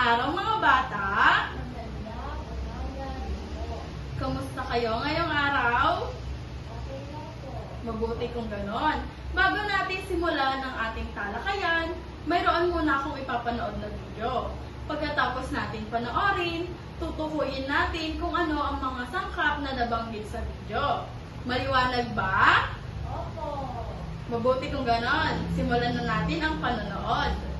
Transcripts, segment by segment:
araw mga bata! Magandang umaga po. Kamusta kayo ngayong araw? Okay lang po. Mabuti kung ganon. Bago natin simulan ang ating talakayan, mayroon muna akong ipapanood na video. Pagkatapos natin panoorin, tutukuyin natin kung ano ang mga sangkap na nabanggit sa video. Maliwanag ba? Opo. Mabuti kung ganon. Simulan na natin ang panonood.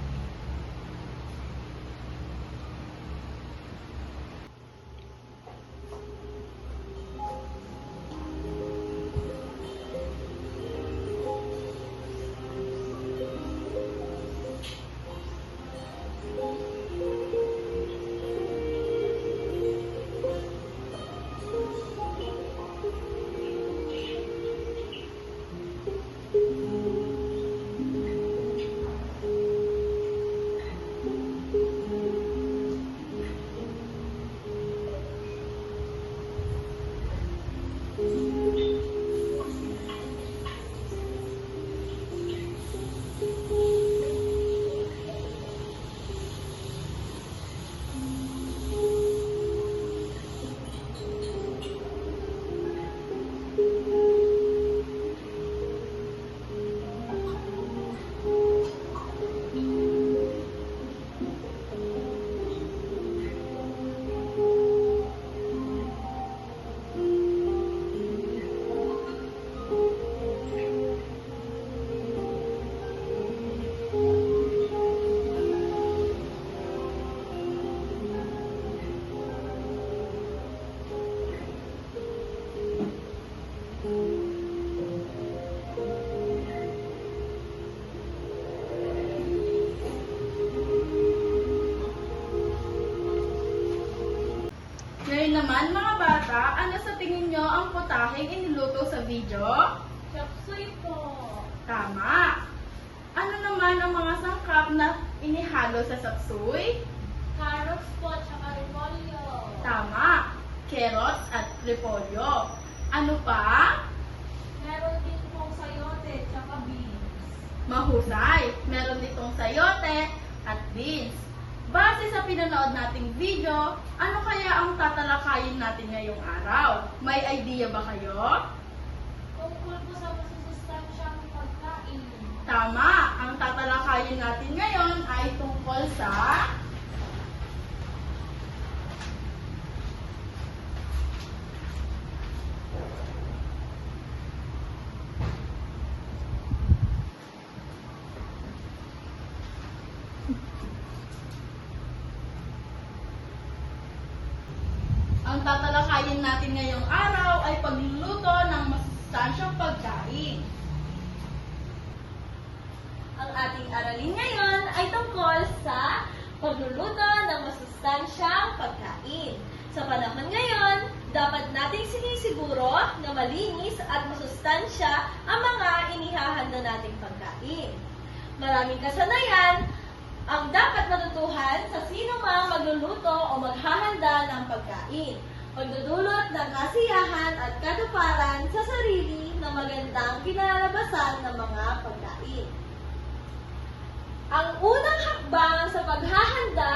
Ngayon naman mga bata, ano sa tingin nyo ang putaheng iniluto sa video? Chapsuy po. Tama! Ano naman ang mga sangkap na inihalo sa sapsuy? Carrots po, tsaka repolyo. Tama! Carrots at repolyo. Ano pa? Meron din pong sayote, tsaka beans. Mahusay! Meron ditong sayote at beans. Base sa pinanood nating video, ano kaya ang tatalakayin natin ngayong araw? May idea ba kayo? Tungkol po sa masusustansyang pagkain. Tama! Ang tatalakayin natin ngayon ay tungkol sa Ang tatalakayin natin ngayong araw ay pagluluto ng masustansyang pagkain. Ang ating aralin ngayon ay tungkol sa pagluluto ng masustansyang pagkain. Sa panahon ngayon, dapat nating sinisiguro na malinis at masustansya ang mga inihahanda nating pagkain. Maraming kasanayan ang dapat matutuhan sa sino mang magluluto o maghahanda ng pagkain. Pagdudulot ng kasiyahan at katuparan sa sarili na magandang kinalalabasan ng mga pagkain. Ang unang hakbang sa paghahanda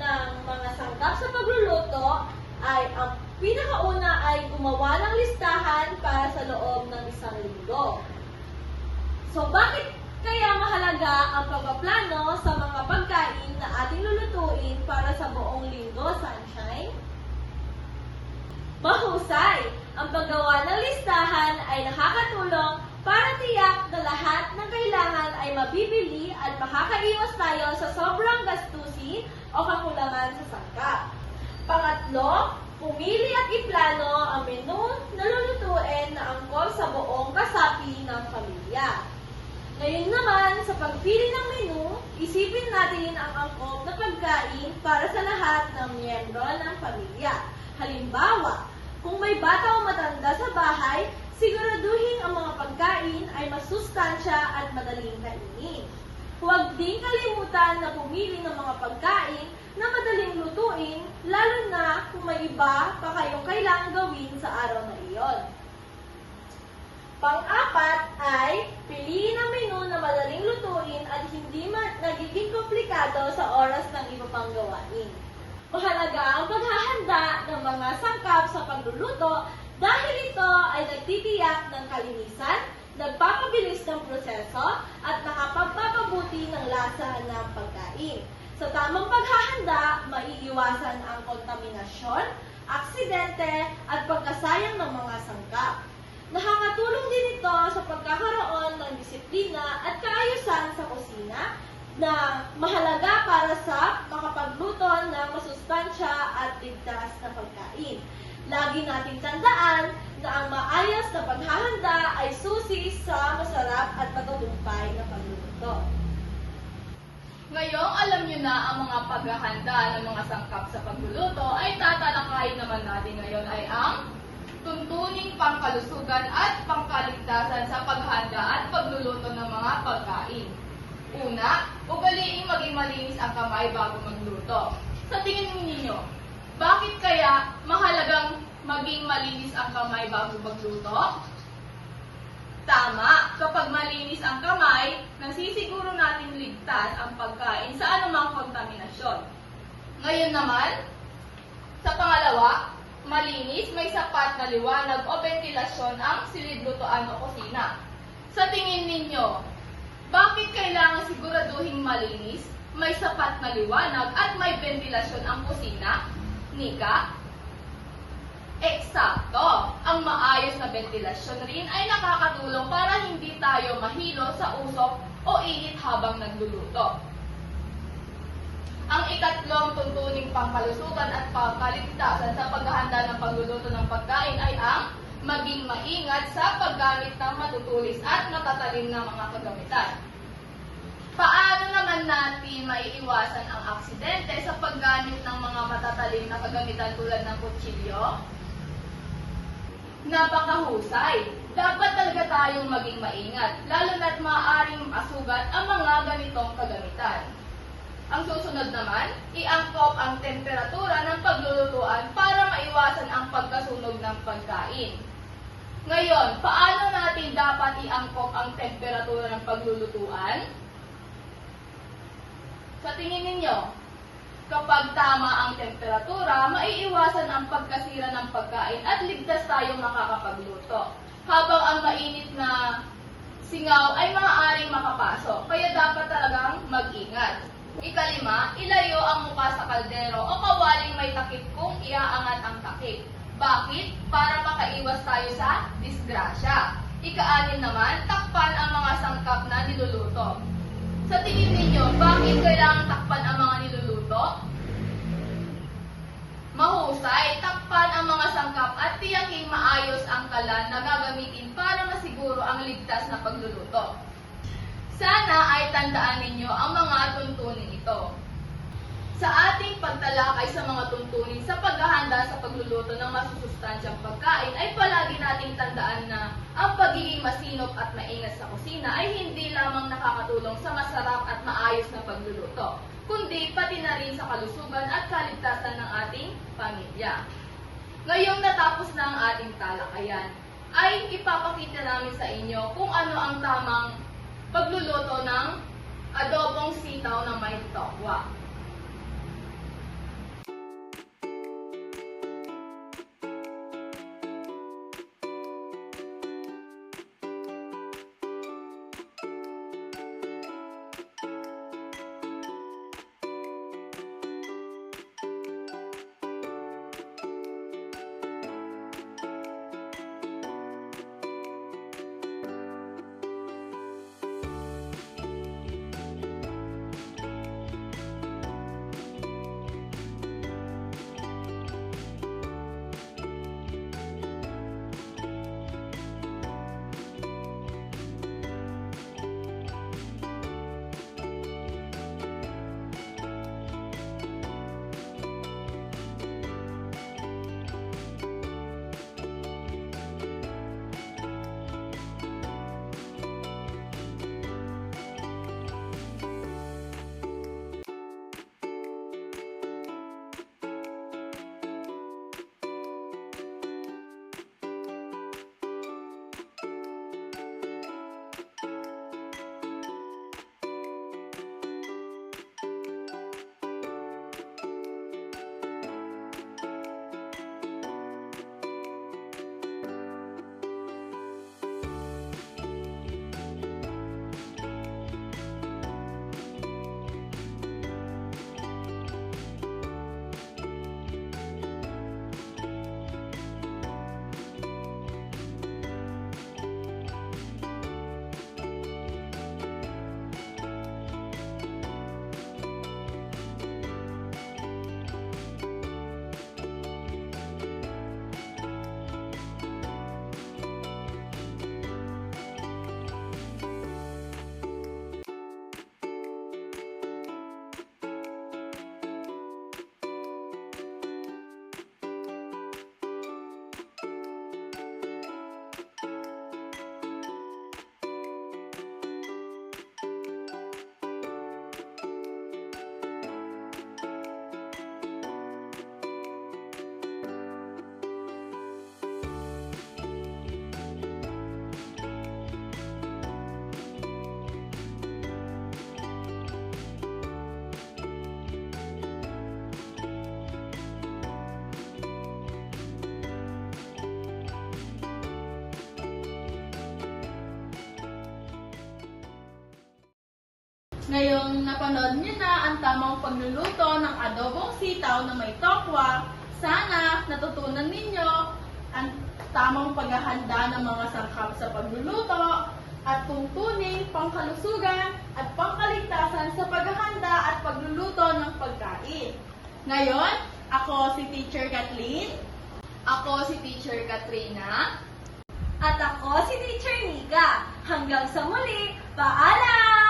ng mga sangkap sa pagluluto ay ang pinakauna ay gumawa ng listahan para sa loob ng isang linggo. So bakit kaya mahalaga ang pagpaplano sa mga pagkain na ating lulutuin para sa buong linggo, Sunshine? Mahusay! Ang paggawa ng listahan ay nakakatulong para tiyak na lahat ng kailangan ay mabibili at makakaiwas tayo sa sobrang gastusin o kakulangan sa sangkap. Pangatlo, pumili at iplano ang menu na lulutuin na angkop sa buong kasapi ng pamilya. Ngayon naman, sa pagpili ng menu, isipin natin ang angkop na pagkain para sa lahat ng miyembro ng pamilya. Halimbawa, kung may bata o matanda sa bahay, siguraduhin ang mga pagkain ay masustansya at madaling kainin. Huwag din kalimutan na pumili ng mga pagkain na madaling lutuin, lalo na kung may iba pa kayong kailangang gawin sa araw na iyon. Pang-apat ay piliin ang menu na madaling lutuin at hindi nagiging komplikado sa oras ng iba pang gawain. Mahalaga ang paghahanda ng mga sangkap sa pagluluto dahil ito ay nagtitiyak ng kalinisan, nagpapabilis ng proseso, at nakapagpapabuti ng lasa ng pagkain. Sa tamang paghahanda, maiiwasan ang kontaminasyon, aksidente, at pagkasayang ng mga sangkap. Nakakatulong din ito sa pagkakaroon ng disiplina at kaayusan sa kusina na mahalaga para sa makapagluto ng masustansya at ligtas na pagkain. Lagi nating tandaan na ang maayos na paghahanda ay susi sa masarap at matagumpay na pagluluto. Ngayong alam nyo na ang mga paghahanda ng mga sangkap sa pagluluto, ay tatalakayin naman natin ngayon ay ang tuntuning pangkalusugan at pangkaligtasan sa paghahanda at pagluluto ng mga pagkain. Una, ugaliing maging malinis ang kamay bago magluto. Sa tingin ninyo, bakit kaya mahalagang maging malinis ang kamay bago magluto? Tama, kapag malinis ang kamay, nasisiguro natin ligtas ang pagkain sa anumang kontaminasyon. Ngayon naman, sa pangalawa, malinis, may sapat na liwanag o ventilasyon ang silid-lutuan o kusina. Sa tingin ninyo, bakit kailangan siguraduhin malinis, may sapat na liwanag at may ventilasyon ang kusina? Nika? Eksakto! Ang maayos na ventilasyon rin ay nakakatulong para hindi tayo mahilo sa usok o init habang nagluluto. Ang ikatlong tuntuning pangkalusugan at pangkaligtasan sa paghahanda ng pagluluto ng pagkain ay ang maging maingat sa paggamit ng matutulis at matatalim na mga kagamitan. Paano naman natin maiiwasan ang aksidente sa paggamit ng mga matatalim na kagamitan tulad ng kutsilyo? Napakahusay! Dapat talaga tayong maging maingat, lalo na't maaaring masugat ang mga ganitong kagamitan. Ang susunod naman, iangkop ang temperatura ng paglulutuan para maiwasan ang pagkasunog ng pagkain. Ngayon, paano natin dapat iangkop ang temperatura ng paglulutuan? Sa tingin ninyo, kapag tama ang temperatura, maiiwasan ang pagkasira ng pagkain at ligtas tayong makakapagluto. Habang ang mainit na singaw ay maaaring makapasok, kaya dapat talagang mag-ingat. Ikalima, ilayo ang mukha sa kaldero o kawaling may takip kung iaangat ang takip. Bakit? Para makaiwas tayo sa disgrasya. Ika-anim naman, takpan ang mga sangkap na niluluto. Sa tingin ninyo, bakit kailangan takpan ang mga niluluto? Mahusay, takpan ang mga sangkap at tiyaking maayos ang kalan na gagamitin para masiguro ang ligtas na pagluluto. Sana ay tandaan ninyo ang mga tuntunin ito. Sa ating pagtalakay sa mga tuntunin sa paghahanda sa pagluluto ng masusustansyang pagkain, ay palagi nating tandaan na ang pagiging masinop at maingat sa kusina ay hindi lamang nakakatulong sa masarap at maayos na pagluluto, kundi pati na rin sa kalusugan at kaligtasan ng ating pamilya. Ngayong natapos na ang ating talakayan, ay ipapakita namin sa inyo kung ano ang tamang pagluluto ng adobong sitaw na may tokwa. Ngayong napanood niyo na ang tamang pagluluto ng adobong sitaw na may tokwa, sana natutunan ninyo ang tamang paghahanda ng mga sangkap sa pagluluto at tungtuning pangkalusugan at pangkaligtasan sa paghahanda at pagluluto ng pagkain. Ngayon, ako si Teacher Kathleen. Ako si Teacher Katrina. At ako si Teacher Nika. Hanggang sa muli, paalam!